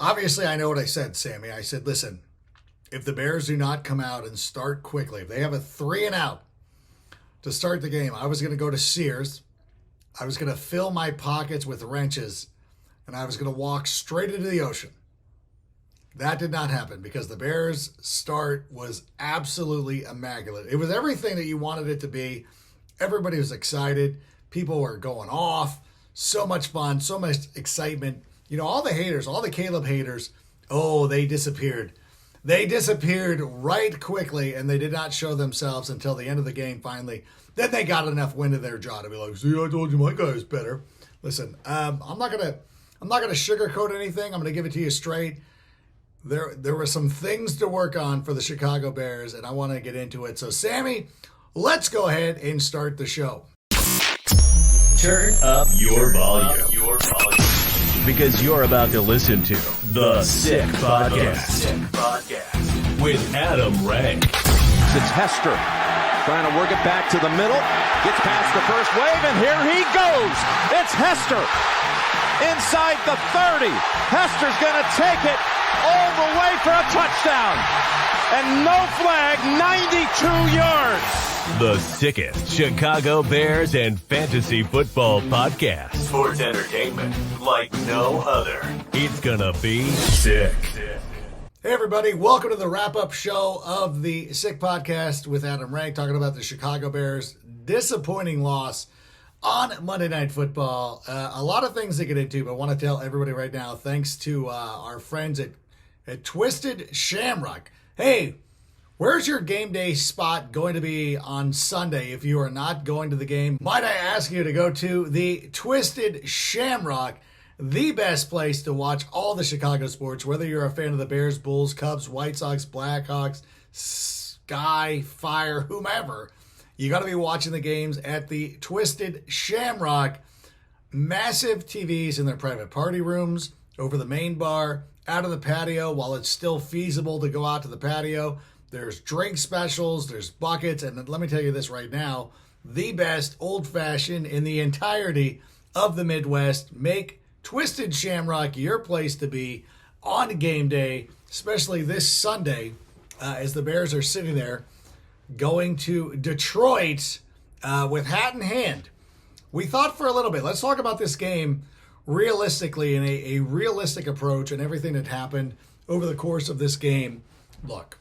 Obviously, I know what I said, Sammy. I said, listen, if the Bears do not come out and start quickly, if they have a 3 and out to start the game, I was going to go to Sears. I was going to fill my pockets with wrenches, and I was going to walk straight into the ocean. That did not happen because the Bears' start was absolutely immaculate. It was everything that you wanted it to be. Everybody was excited. People were going off. So much fun, so much excitement. You know, all the haters, all the Caleb haters, they disappeared. They disappeared right quickly, and they did not show themselves until the end of the game finally. Then they got enough wind in their jaw to be like, see, I told you my guy's better. Listen, I'm not gonna sugarcoat anything. I'm gonna give it to you straight. There were some things to work on for the Chicago Bears, and I want to get into it. So, Sammy, let's go ahead and start the show. Turn up your volume. Because you're about to listen to The Sick Podcast. With Adam Ray. It's Hester trying to work it back to the middle. Gets past the first wave, and here he goes. It's Hester inside the 30. Hester's going to take it all the way for a touchdown. And no flag, 92 yards. The sickest Chicago Bears and fantasy football podcast. Sports entertainment like no other. It's gonna be sick. Hey everybody, welcome to the wrap-up show of the Sick Podcast with Adam Rank, talking about the Chicago Bears' disappointing loss on Monday Night Football. A lot of things to get into, but I want to tell everybody right now, thanks to our friends at Twisted Shamrock. Hey, where's your game day spot going to be on Sunday if you are not going to the game? Might I ask you to go to the Twisted Shamrock, the best place to watch all the Chicago sports, whether you're a fan of the Bears, Bulls, Cubs, White Sox, Blackhawks, Sky, Fire, whomever. You got to be watching the games at the Twisted Shamrock. Massive TVs in their private party rooms, over the main bar, out of the patio while it's still feasible to go out to the patio. There's drink specials, there's buckets, and let me tell you this right now, the best old-fashioned in the entirety of the Midwest. Make Twisted Shamrock your place to be on game day, especially this Sunday, as the Bears are sitting there going to Detroit with hat in hand. We thought for a little bit, let's talk about this game realistically in a realistic approach and everything that happened over the course of this game. Look,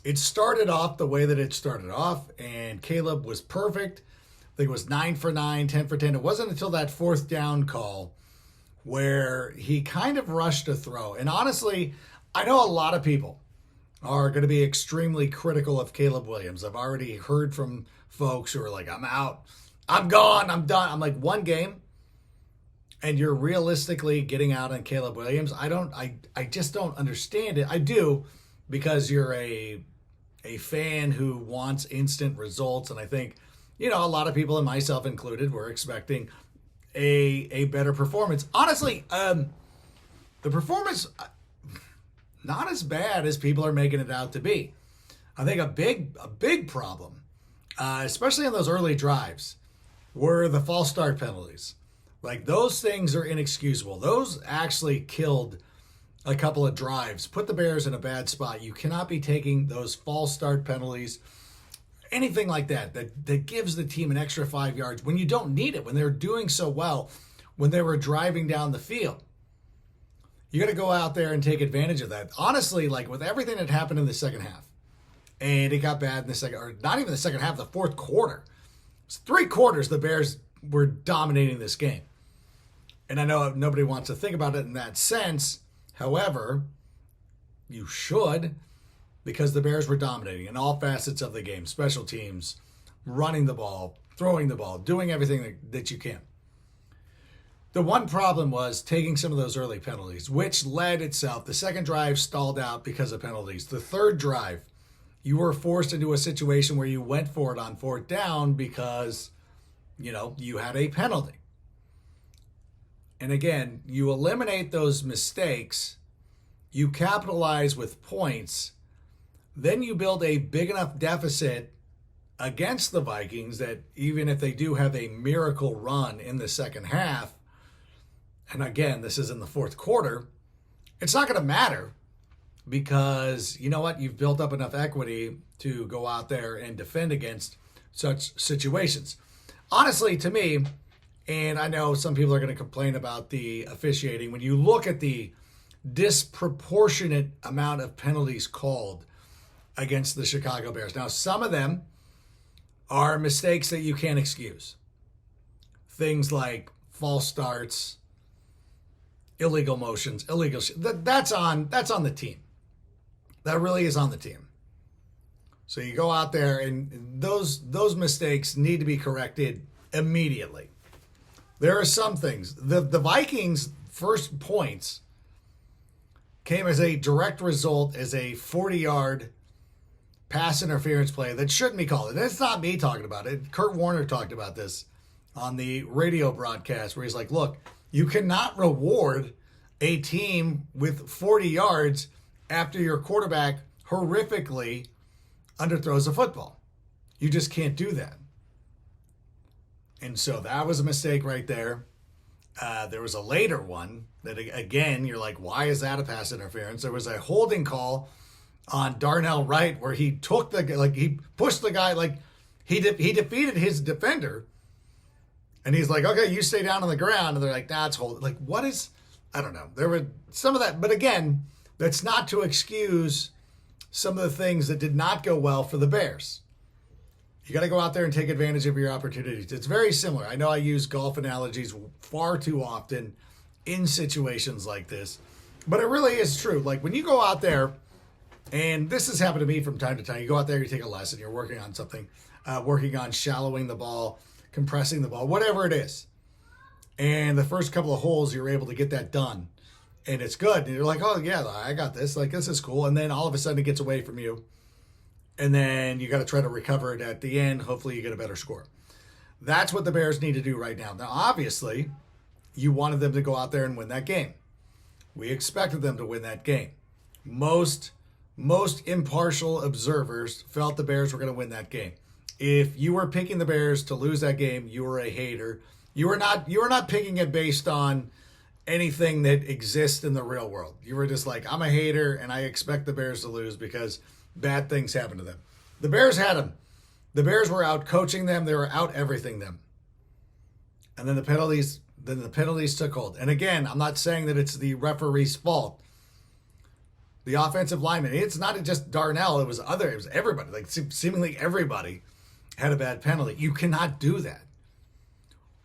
it started off the way that it started off, and Caleb was perfect. I think it was 9 for 9, 10 for 10. It wasn't until that fourth down call where he kind of rushed a throw. And honestly, I know a lot of people are going to be extremely critical of Caleb Williams. I've already heard from folks who are like, I'm out, I'm gone, I'm done. I'm like, one game, and you're realistically getting out on Caleb Williams. I just don't understand it. I do, because you're a fan who wants instant results, and I think, you know, a lot of people, and myself included, were expecting a better performance. Honestly, the performance, not as bad as people are making it out to be. I think a big problem, especially in those early drives, were the false start penalties. Like, those things are inexcusable. Those actually killed a couple of drives, put the Bears in a bad spot. You cannot be taking those false start penalties, anything like that gives the team an extra 5 yards when you don't need it, when they're doing so well, when they were driving down the field. You got to go out there and take advantage of that. Honestly, like, with everything that happened in the second half, and it got bad in the second, or not even the second half, the fourth quarter. It's 3 quarters the Bears were dominating this game. And I know nobody wants to think about it in that sense. However, you should, because the Bears were dominating in all facets of the game. Special teams, running the ball, throwing the ball, doing everything that you can. The one problem was taking some of those early penalties, which led itself. The second drive stalled out because of penalties. The third drive, you were forced into a situation where you went for it on fourth down because, you know, you had a penalty. And again, you eliminate those mistakes, you capitalize with points, then you build a big enough deficit against the Vikings that even if they do have a miracle run in the second half, and again, this is in the fourth quarter, it's not going to matter because you know what? You've built up enough equity to go out there and defend against such situations. Honestly, to me, and I know some people are going to complain about the officiating, when you look at the disproportionate amount of penalties called against the Chicago Bears. Now, some of them are mistakes that you can't excuse. Things like false starts, illegal motions, that's on the team. That really is on the team. So you go out there and those mistakes need to be corrected immediately. There are some things. The Vikings' first points came as a direct result as a 40-yard pass interference play that shouldn't be called. And it's not me talking about it. Kurt Warner talked about this on the radio broadcast where he's like, look, you cannot reward a team with 40 yards after your quarterback horrifically underthrows a football. You just can't do that. And so that was a mistake right there. There was a later one that, again, you're like, why is that a pass interference? There was a holding call on Darnell Wright where he took he pushed the guy, he defeated his defender. And he's like, okay, you stay down on the ground. And they're like, nah, it's holding. Like, what is, I don't know. There were some of that. But again, that's not to excuse some of the things that did not go well for the Bears. You got to go out there and take advantage of your opportunities. It's very similar. I know I use golf analogies far too often in situations like this, but it really is true. Like when you go out there, and this has happened to me from time to time, you go out there, you take a lesson, you're working on something, working on shallowing the ball, compressing the ball, whatever it is. And the first couple of holes, you're able to get that done. And it's good. And you're like, oh, yeah, I got this. Like, this is cool. And then all of a sudden it gets away from you. And then you got to try to recover it at the end. Hopefully you get a better score. That's what the Bears need to do right now. Now, obviously, you wanted them to go out there and win that game. We expected them to win that game. Most impartial observers felt the Bears were going to win that game. If you were picking the Bears to lose that game, you were a hater. You were not picking it based on anything that exists in the real world. You were just like, I'm a hater and I expect the Bears to lose because bad things happen to them. The Bears had them. The Bears were out coaching them. They were out everything them. And then the penalties took hold. And again, I'm not saying that it's the referee's fault. The offensive lineman, it's not just Darnell, it was everybody. Like seemingly everybody had a bad penalty. You cannot do that.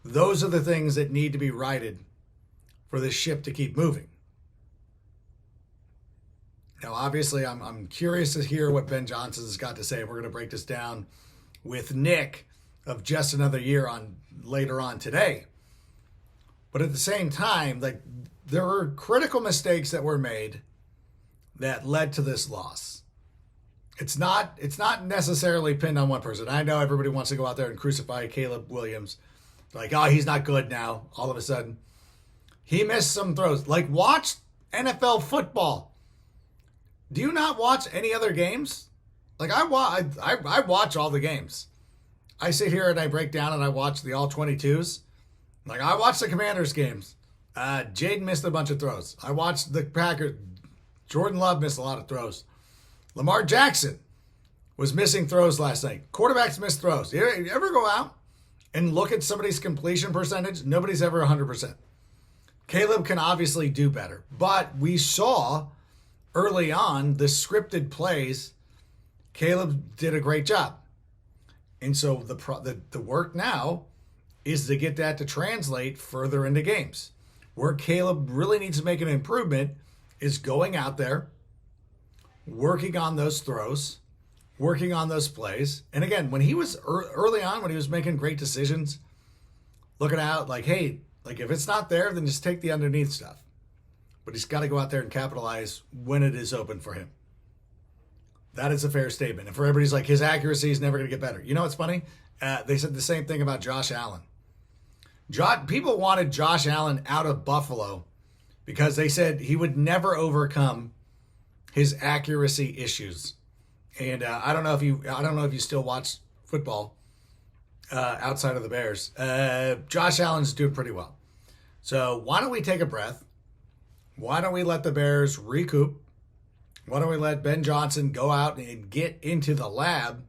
Those are the things that need to be righted for this ship to keep moving. Now, obviously, I'm curious to hear what Ben Johnson has got to say. We're going to break this down with Nick of Just Another Year on later on today. But at the same time, like there were critical mistakes that were made that led to this loss. It's not necessarily pinned on one person. I know everybody wants to go out there and crucify Caleb Williams. Like, oh, he's not good now, all of a sudden. He missed some throws. Like, watch NFL football. Do you not watch any other games? Like, I watch all the games. I sit here and I break down and I watch the all-22s. Like, I watch the Commanders games. Jaden missed a bunch of throws. I watched the Packers. Jordan Love missed a lot of throws. Lamar Jackson was missing throws last night. Quarterbacks miss throws. You ever go out and look at somebody's completion percentage? Nobody's ever 100%. Caleb can obviously do better. But we saw early on the scripted plays. Caleb did a great job. And so the work now is to get that to translate further into games. Where Caleb really needs to make an improvement is going out there, working on those throws, working on those plays. And again, when he was early on, when he was making great decisions, looking out like, hey, like if it's not there, then just take the underneath stuff. But he's got to go out there and capitalize when it is open for him. That is a fair statement. And for everybody's like, his accuracy is never going to get better. You know what's funny? They said the same thing about Josh Allen. People wanted Josh Allen out of Buffalo because they said he would never overcome his accuracy issues. And I don't know if you still watch football outside of the Bears. Josh Allen's doing pretty well. So why don't we take a breath? Why don't we let the Bears recoup? Why don't we let Ben Johnson go out and get into the lab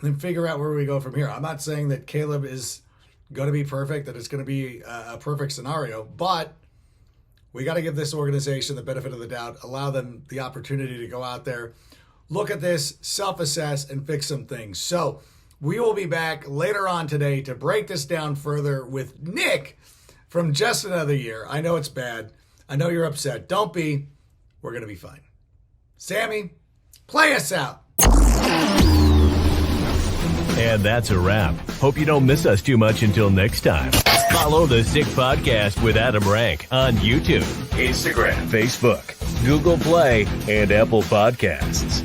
and then figure out where we go from here? I'm not saying that Caleb is going to be perfect, that it's going to be a perfect scenario, but we got to give this organization the benefit of the doubt, allow them the opportunity to go out there, look at this, self-assess, and fix some things. So we will be back later on today to break this down further with Nick from Just Another Year. I know it's bad. I know you're upset. Don't be. We're going to be fine. Sammy, play us out. And that's a wrap. Hope you don't miss us too much until next time. Follow the Sick Podcast with Adam Rank on YouTube, Instagram, Facebook, Google Play, and Apple Podcasts.